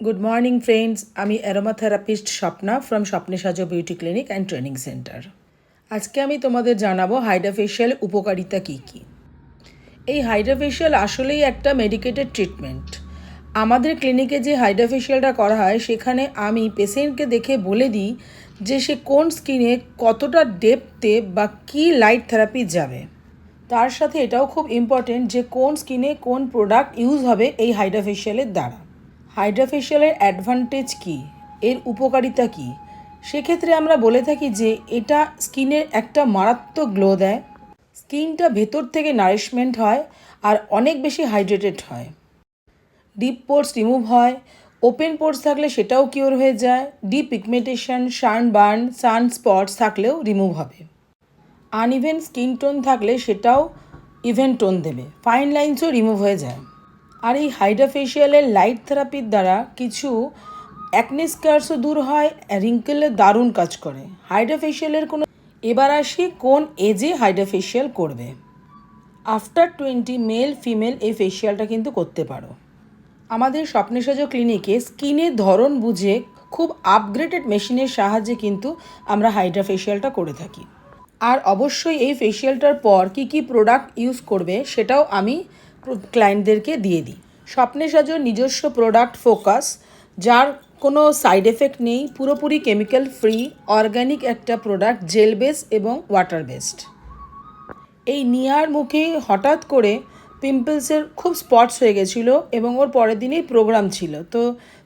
Good morning friends, আমি aroma therapist Swapna from স্বপ্নে সাজো beauty clinic and training centre. আজকে আমি তোমাদের জানাবো হাইড্রা ফেশিয়াল উপকারিতা কী কী। এই হাইড্রা ফেশিয়াল আসলেই একটা মেডিকেটেড ট্রিটমেন্ট। আমাদের ক্লিনিকে যে হাইড্রা ফেশিয়ালটা করা হয় সেখানে আমি পেশেন্টকে দেখে বলে দিই যে সে কোন স্কিনে কতটা ডেপথে বা কী লাইট থেরাপি যাবে। তার সাথে এটাও খুব ইম্পর্টেন্ট যে কোন স্কিনে কোন প্রোডাক্ট ইউজ হবে এই হাইড্রা ফেশিয়ালের দ্বারা। হাইড্রা ফেশিয়ালের অ্যাডভান্টেজ কী, এর উপকারিতা কী, সেক্ষেত্রে আমরা বলে থাকি যে এটা স্কিনের একটা মারাত্মক গ্লো দেয়, স্কিনটা ভেতর থেকে নারিশমেন্ট হয় আর অনেক বেশি হাইড্রেটেড হয়, ডিপ পোর্স রিমুভ হয়, ওপেন পোর্স থাকলে সেটাও কিওর হয়ে যায়, ডিপ পিগমেন্টেশন, সানবার্ন, সানস্পটস থাকলেও রিমুভ হবে, আনইভেন স্কিন টোন থাকলে সেটাও ইভেন টোন দেবে, ফাইন লাইন্সও রিমুভ হয়ে যায়। আর এই হাইড্রা ফেশিয়ালের লাইট থেরাপির দ্বারা কিছু অ্যাকনে স্কার্সও দূর হয়, রিঙ্কেলের দারুণ কাজ করে হাইড্রা ফেশিয়ালের কোনো। এবার আসি কোন এজে হাইড্রা ফেশিয়াল করবে। আফটার 20 মেল ফিমেল এই ফেশিয়ালটা কিন্তু করতে পারো। আমাদের স্বপ্নে সাজো ক্লিনিকে স্কিনের ধরন বুঝে খুব আপগ্রেডেড মেশিনের সাহায্যে কিন্তু আমরা হাইড্রা ফেশিয়ালটা করে থাকি। আর অবশ্যই এই ফেশিয়ালটার পর কী কী প্রোডাক্ট ইউজ করবে সেটাও আমি ক্লায়েন্টদেরকে দিয়ে দিই। স্বপ্নে সাজোর নিজস্ব প্রোডাক্ট ফোকাস, যার কোনো সাইড এফেক্ট নেই, পুরোপুরি কেমিক্যাল ফ্রি, অর্গ্যানিক একটা প্রোডাক্ট, জেল বেস এবং ওয়াটার বেসড। এই নিয়ার মুখে হঠাৎ করে পিম্পলসের খুব স্পটস হয়ে গেছিলো এবং ওর পরের দিনেই প্রোগ্রাম ছিল। তো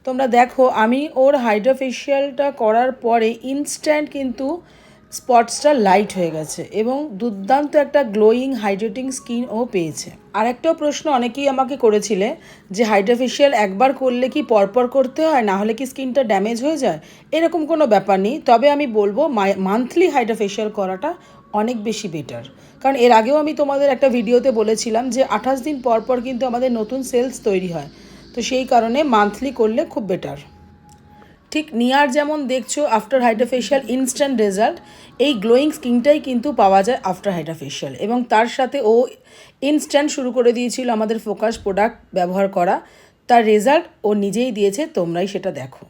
তোমরা দেখো আমি ওর হাইড্রা ফেশিয়ালটা করার পরে ইনস্ট্যান্ট কিন্তু স্পটসটা লাইট হয়ে গেছে এবং দুর্দান্ত একটা গ্লোয়িং হাইড্রেটিং স্কিন ও পেয়েছে। আরেকটাও প্রশ্ন অনেকেই আমাকে করেছিলে যে হাইড্রা ফেশিয়াল একবার করলে কি পরপর করতে হয়, না হলে কি স্কিনটা ড্যামেজ হয়ে যায়? এরকম কোনো ব্যাপার নেই, তবে আমি বলবো মান্থলি হাইড্রা ফেশিয়াল করাটা অনেক বেশি বেটার। কারণ এর আগেও আমি তোমাদের একটা ভিডিওতে বলেছিলাম যে 28 দিন পর পর কিন্তু আমাদের নতুন সেলস তৈরি হয়, তো সেই কারণে মান্থলি করলে খুব বেটার। ঠিক নিয়ার যেমন দেখছো after Hydra facial instant result, এই গ্লোয়িং স্কিনটাই কিন্তু পাওয়া যায় আফটার হাইড্রা ফেশিয়াল, এবং তার সাথে ও ইনস্ট্যান্ট শুরু করে দিয়েছিল আমাদের ফোকাস প্রোডাক্ট ব্যবহার করা। তার রেজাল্ট ও নিজেই দিয়েছে, তোমরাই সেটা দেখো।